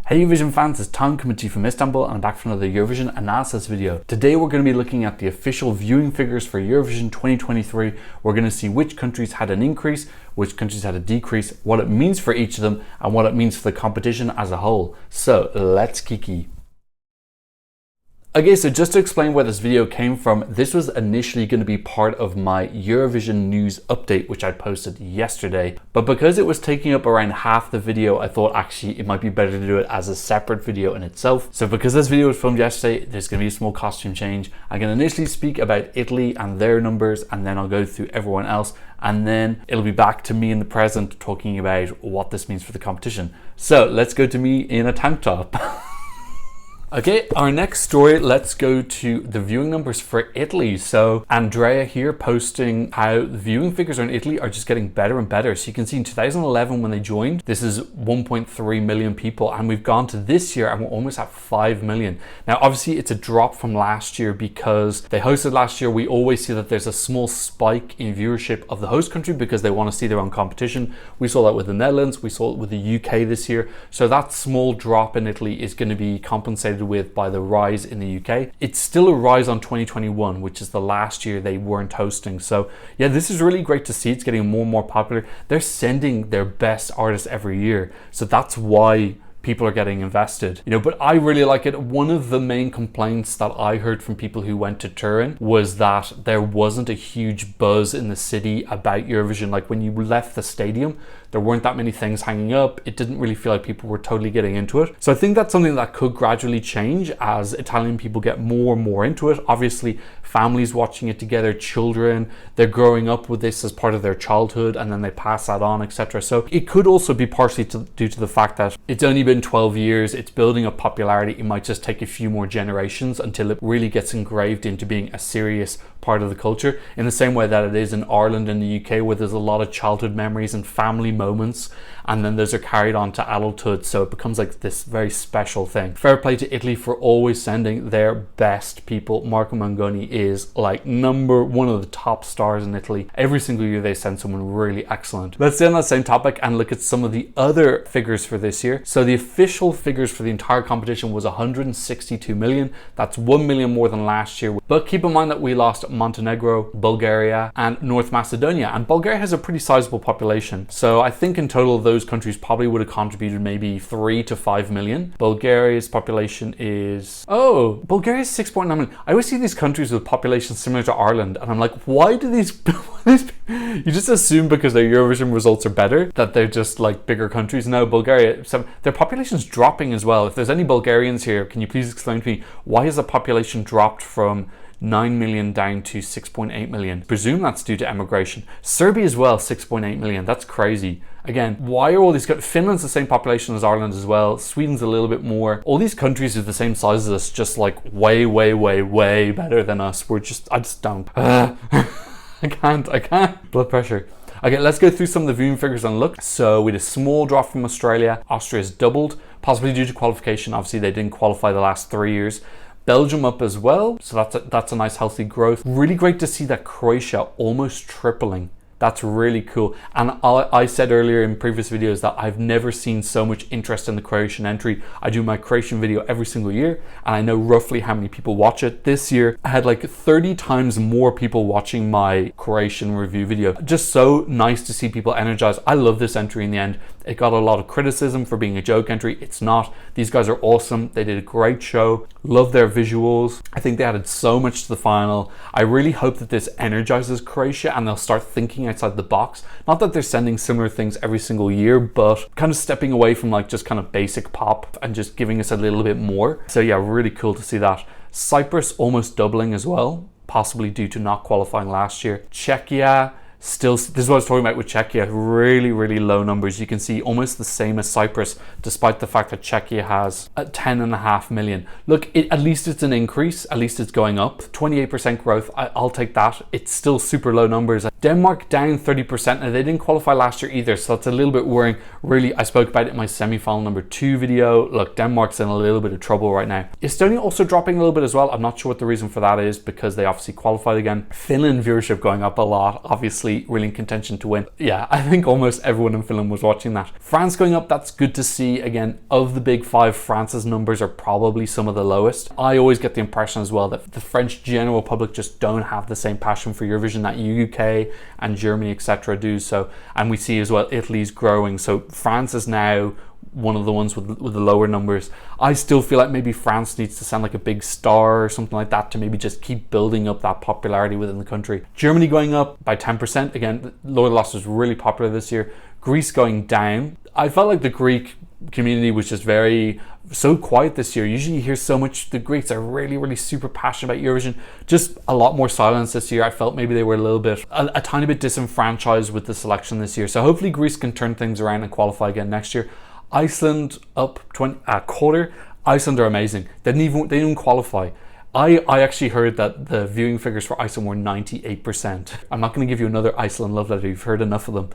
Hey Eurovision fans, it's Tom coming to you from Istanbul and I'm back for another Eurovision analysis video. Today we're going to be looking at the official viewing figures for Eurovision 2023. We're going to see which countries had an increase, which countries had a decrease, what it means for each of them, and what it means for the competition as a whole. So let's kiki. Okay, so just to explain where this video came from, this was initially going to be part of my Eurovision news update, which I posted yesterday. But because it was taking up around half the video, I thought actually it might be better to do it as a separate video in itself. So because this video was filmed yesterday, there's going to be a small costume change. I'm going to initially speak about Italy and their numbers, and then I'll go through everyone else. And then it'll be back to me in the present talking about what this means for the competition. So let's go to me in a tank top. Okay, our next story, let's go to the viewing numbers for Italy. So Andrea here posting how the viewing figures in Italy are just getting better and better. So you can see in 2011 when they joined, this is 1.3 million people, and we've gone to this year and we're almost at 5 million. Now obviously it's a drop from last year because they hosted last year. We always see that there's a small spike in viewership of the host country because they want to see their own competition. We saw that with the Netherlands, we saw it with the UK this year. So that small drop in Italy is going to be compensated with by the rise in the UK. It's still a rise on 2021, which is the last year they weren't hosting. So yeah, this is really great to see. It's getting more and more popular. They're sending their best artists every year. So that's why people are getting invested, but I really like it. One of the main complaints that I heard from people who went to Turin was that there wasn't a huge buzz in the city about Eurovision. Like when you left the stadium, there weren't that many things hanging up. It didn't really feel like people were totally getting into it. So I think that's something that could gradually change as Italian people get more and more into it. Obviously, families watching it together, children, they're growing up with this as part of their childhood and then they pass that on, etc. So it could also be partially due to the fact that it's only been 12 years, it's building up popularity. It might just take a few more generations until it really gets engraved into being a serious part of the culture, in the same way that it is in Ireland and the UK, where there's a lot of childhood memories and family moments, and then those are carried on to adulthood, so it becomes like this very special thing. Fair play to Italy for always sending their best people. Marco Mangoni is like number one of the top stars in Italy. Every single year they send someone really excellent. Let's stay on that same topic and look at some of the other figures for this year. So the official figures for the entire competition was 162 million. That's 1 million more than last year. But keep in mind that we lost Montenegro, Bulgaria, and North Macedonia. And Bulgaria has a pretty sizable population. So I think in total, those countries probably would have contributed maybe 3 to 5 million. Bulgaria's population is... Oh, Bulgaria's 6.9 million. I always see these countries with populations similar to Ireland. And I'm like, why do these... You just assume because their Eurovision results are better that they're just like bigger countries. No, Bulgaria, their population's dropping as well. If there's any Bulgarians here, can you please explain to me why has the population dropped from 9 million down to 6.8 million? Presume that's due to emigration. Serbia as well, 6.8 million. That's crazy. Again, why are all these... Finland's the same population as Ireland as well. Sweden's a little bit more. All these countries are the same size as us, just like way, way, way, way better than us. I just don't. I can't. Blood pressure. Okay, let's go through some of the viewing figures and look. So we had a small drop from Australia. Austria's doubled, possibly due to qualification. Obviously, they didn't qualify the last 3 years. Belgium up as well, so that's a nice healthy growth. Really great to see that Croatia almost tripling. That's really cool. And I said earlier in previous videos that I've never seen so much interest in the Croatian entry. I do my Croatian video every single year, and I know roughly how many people watch it. This year, I had like 30 times more people watching my Croatian review video. Just so nice to see people energized. I love this entry in the end. It got a lot of criticism for being a joke entry. It's not. These guys are awesome. They did a great show. Love their visuals. I think they added so much to the final. I really hope that this energizes Croatia and they'll start thinking outside the box. Not that they're sending similar things every single year, but kind of stepping away from like just kind of basic pop and just giving us a little bit more. So yeah, really cool to see that. Cyprus almost doubling as well, possibly due to not qualifying last year. Czechia, still, this is what I was talking about with Czechia, really, really low numbers. You can see almost the same as Cyprus, despite the fact that Czechia has 10.5 million. Look, at least it's an increase, at least it's going up. 28% growth, I'll take that. It's still super low numbers. Denmark down 30%, and they didn't qualify last year either, so that's a little bit worrying. Really, I spoke about it in my semi-final number 2 video. Look, Denmark's in a little bit of trouble right now. Estonia also dropping a little bit as well. I'm not sure what the reason for that is because they obviously qualified again. Finland viewership going up a lot, obviously obviously really in contention to win. Yeah, I think almost everyone in Finland was watching that. France going up, that's good to see. Again, of the big five, France's numbers are probably some of the lowest. I always get the impression as well that the French general public just don't have the same passion for Eurovision that UK and Germany, etc. do. So, and we see as well Italy's growing. So France is now one of the ones with the lower numbers. I still feel like maybe France needs to sound like a big star or something like that to maybe just keep building up that popularity within the country. Germany going up by 10%. Again, Lord Lost was really popular this year. Greece going down. I felt like the Greek community was just so quiet this year. Usually you hear so much. The Greeks are really super passionate about Eurovision. Just a lot more silence this year. I felt maybe they were a tiny bit disenfranchised with the selection this year. So hopefully Greece can turn things around and qualify again next year. Iceland up 20 quarter. Iceland are amazing. They didn't even qualify. I actually heard that the viewing figures for Iceland were 98%. I'm not going to give you another Iceland love letter. You've heard enough of them.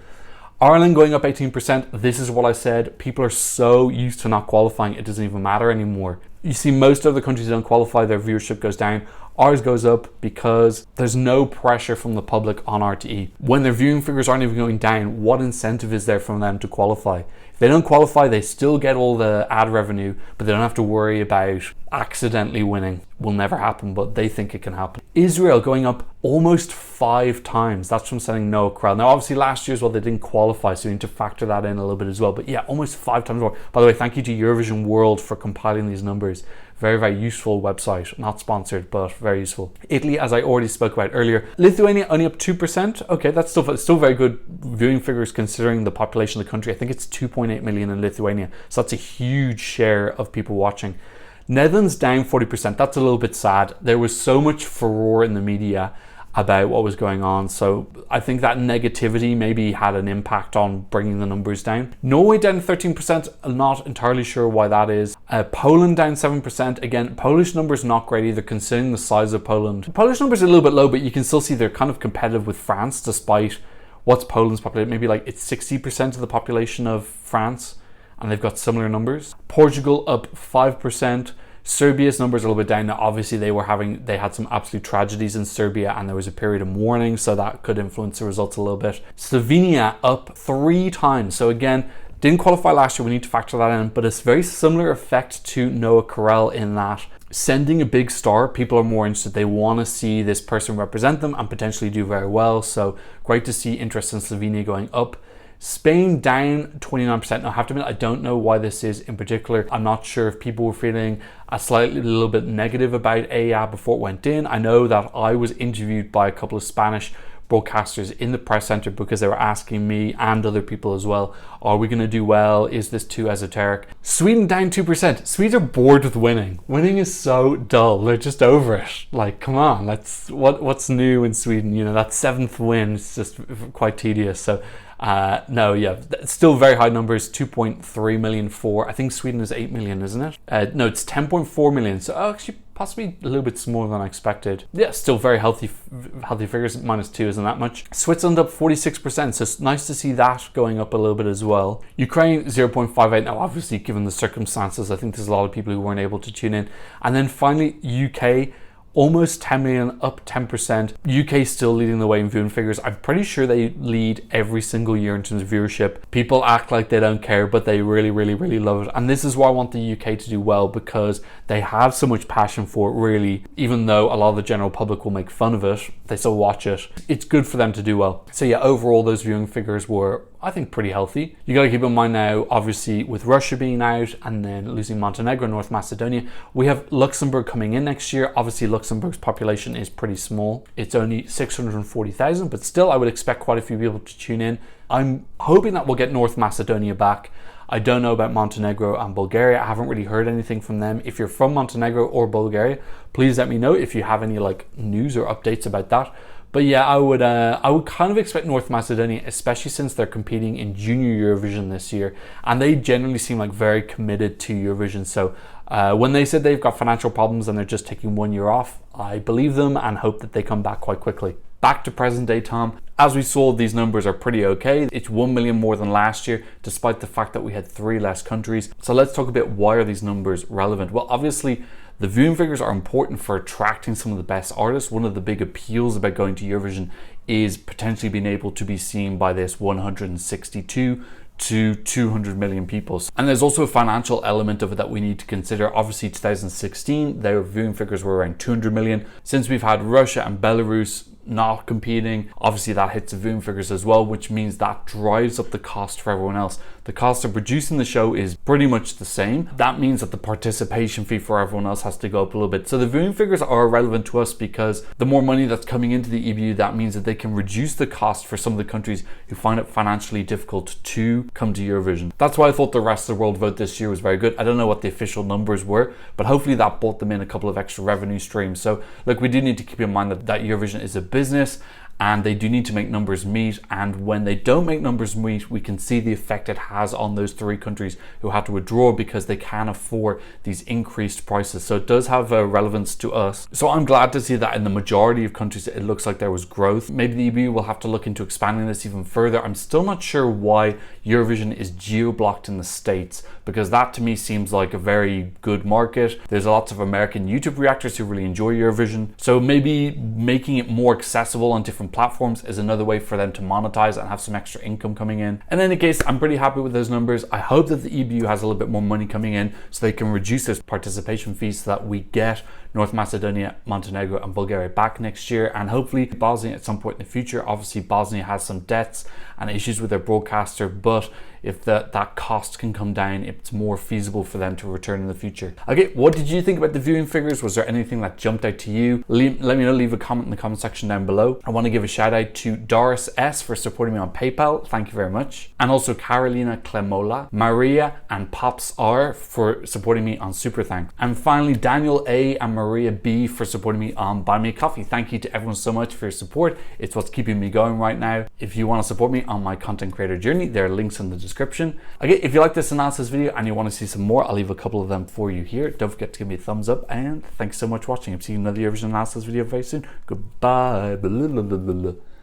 Ireland going up 18%. This is what I said. People are so used to not qualifying, it doesn't even matter anymore. You see most other countries don't qualify, their viewership goes down. Ours goes up because there's no pressure from the public on RTE. When their viewing figures aren't even going down, what incentive is there for them to qualify? If they don't qualify, they still get all the ad revenue, but they don't have to worry about accidentally winning. Will never happen, but they think it can happen. Israel going up almost 5 times. That's from sending Noah Krell. Now, obviously last year as well, they didn't qualify, so you need to factor that in a little bit as well. But yeah, almost 5 times more. By the way, thank you to Eurovision World for compiling these numbers. Very useful website. Not sponsored, but very useful. Italy, as I already spoke about earlier. Lithuania only up 2%. Okay, that's still very good viewing figures considering the population of the country. I think it's 2.8 million in Lithuania. So that's a huge share of people watching. Netherlands down 40%. That's a little bit sad. There was so much furore in the media about what was going on. So I think that negativity maybe had an impact on bringing the numbers down. Norway down 13%. I'm not entirely sure why that is. Poland down 7%. Again, Polish numbers not great either considering the size of Poland. The Polish numbers are a little bit low, but you can still see they're kind of competitive with France despite what's Poland's population. Maybe like it's 60% of the population of France and they've got similar numbers. Portugal up 5%. Serbia's numbers are a little bit down. Now, obviously they had some absolute tragedies in Serbia and there was a period of mourning, so that could influence the results a little bit. Slovenia up 3 times. So again, didn't qualify last year, we need to factor that in, but it's very similar effect to Noah Krell in that sending a big star, people are more interested. They want to see this person represent them and potentially do very well. So great to see interest in Slovenia going up. Spain down 29%. Now, I have to admit, I don't know why this is in particular. I'm not sure if people were feeling a little bit negative about AIA before it went in. I know that I was interviewed by a couple of Spanish broadcasters in the press center because they were asking me and other people as well, are we going to do well? Is this too esoteric? Sweden down 2%. Swedes are bored with winning. Winning is so dull. They're just over it. Like, come on, what's new in Sweden? You know, that 7th win is just quite tedious. So no, yeah, still very high numbers, 2.3 million for, I think Sweden is 8 million, isn't it? No, it's 10.4 million. So actually possibly a little bit smaller than I expected. Yeah, still very healthy figures. -2 isn't that much. Switzerland up 46%. So it's nice to see that going up a little bit as well. Ukraine 0.58. Now, obviously, given the circumstances, I think there's a lot of people who weren't able to tune in. And then finally, UK. Almost 10 million, up 10%. UK still leading the way in viewing figures. I'm pretty sure they lead every single year in terms of viewership. People act like they don't care, but they really love it. And this is why I want the UK to do well, because they have so much passion for it, really. Even though a lot of the general public will make fun of it, they still watch it. It's good for them to do well. So yeah, overall, those viewing figures were, I think, pretty healthy. You got to keep in mind now, obviously, with Russia being out and then losing Montenegro and North Macedonia, we have Luxembourg coming in next year. Obviously, Luxembourg's population is pretty small. It's only 640,000, but still, I would expect quite a few people to tune in. I'm hoping that we'll get North Macedonia back. I don't know about Montenegro and Bulgaria. I haven't really heard anything from them. If you're from Montenegro or Bulgaria, please let me know if you have any news or updates about that. But yeah, I would kind of expect North Macedonia, especially since they're competing in Junior Eurovision this year, and they generally seem like very committed to Eurovision. So when they said they've got financial problems and they're just taking 1 year off, I believe them and hope that they come back quite quickly. Back to present day, Tom. As we saw, these numbers are pretty okay. It's 1 million more than last year, despite the fact that we had 3 less countries. So let's talk a bit, why are these numbers relevant? Well, obviously, the viewing figures are important for attracting some of the best artists. One of the big appeals about going to Eurovision is potentially being able to be seen by this 162 to 200 million people. And there's also a financial element of it that we need to consider. Obviously 2016, their viewing figures were around 200 million. Since we've had Russia and Belarus not competing, obviously that hits the viewing figures as well, which means that drives up the cost for everyone else. The cost of producing the show is pretty much the same. That means that the participation fee for everyone else has to go up a little bit. So the viewing figures are relevant to us because the more money that's coming into the EBU, that means that they can reduce the cost for some of the countries who find it financially difficult to come to Eurovision. That's why I thought the rest of the world vote this year was very good. I don't know what the official numbers were, but hopefully that brought them in a couple of extra revenue streams. So look, we do need to keep in mind that Eurovision is a business and they do need to make numbers meet, and when they don't make numbers meet, we can see the effect it has on those 3 countries who had to withdraw because they can't afford these increased prices. So it does have a relevance to us. So I'm glad to see that in the majority of countries it looks like there was growth. Maybe the EBU will have to look into expanding this even further. I'm still not sure why Eurovision is geo-blocked in the States, because that to me seems like a very good market. There's lots of American YouTube reactors who really enjoy Eurovision, so maybe making it more accessible on different platforms is another way for them to monetize and have some extra income coming in. In any case, I'm pretty happy with those numbers. I hope that the EBU has a little bit more money coming in so they can reduce those participation fees so that we get North Macedonia, Montenegro and Bulgaria back next year, and hopefully Bosnia at some point in the future. Obviously Bosnia has some debts and issues with their broadcaster, but if that cost can come down, it's more feasible for them to return in the future. Okay, what did you think about the viewing figures? Was there anything that jumped out to you? Let me know, leave a comment in the comment section down below. I want to give a shout out to Doris S for supporting me on PayPal. Thank you very much. And also Carolina Clemola, Maria and Pops R for supporting me on Super Thanks. And finally Daniel A and Maria B for supporting me on Buy Me a Coffee. Thank you to everyone so much for your support. It's what's keeping me going right now. If you want to support me on my content creator journey, there are links in the description. Okay, if you like this analysis video and you want to see some more, I'll leave a couple of them for you here. Don't forget to give me a thumbs up, and thanks so much for watching. I'm seeing another Eurovision analysis video very soon. Goodbye.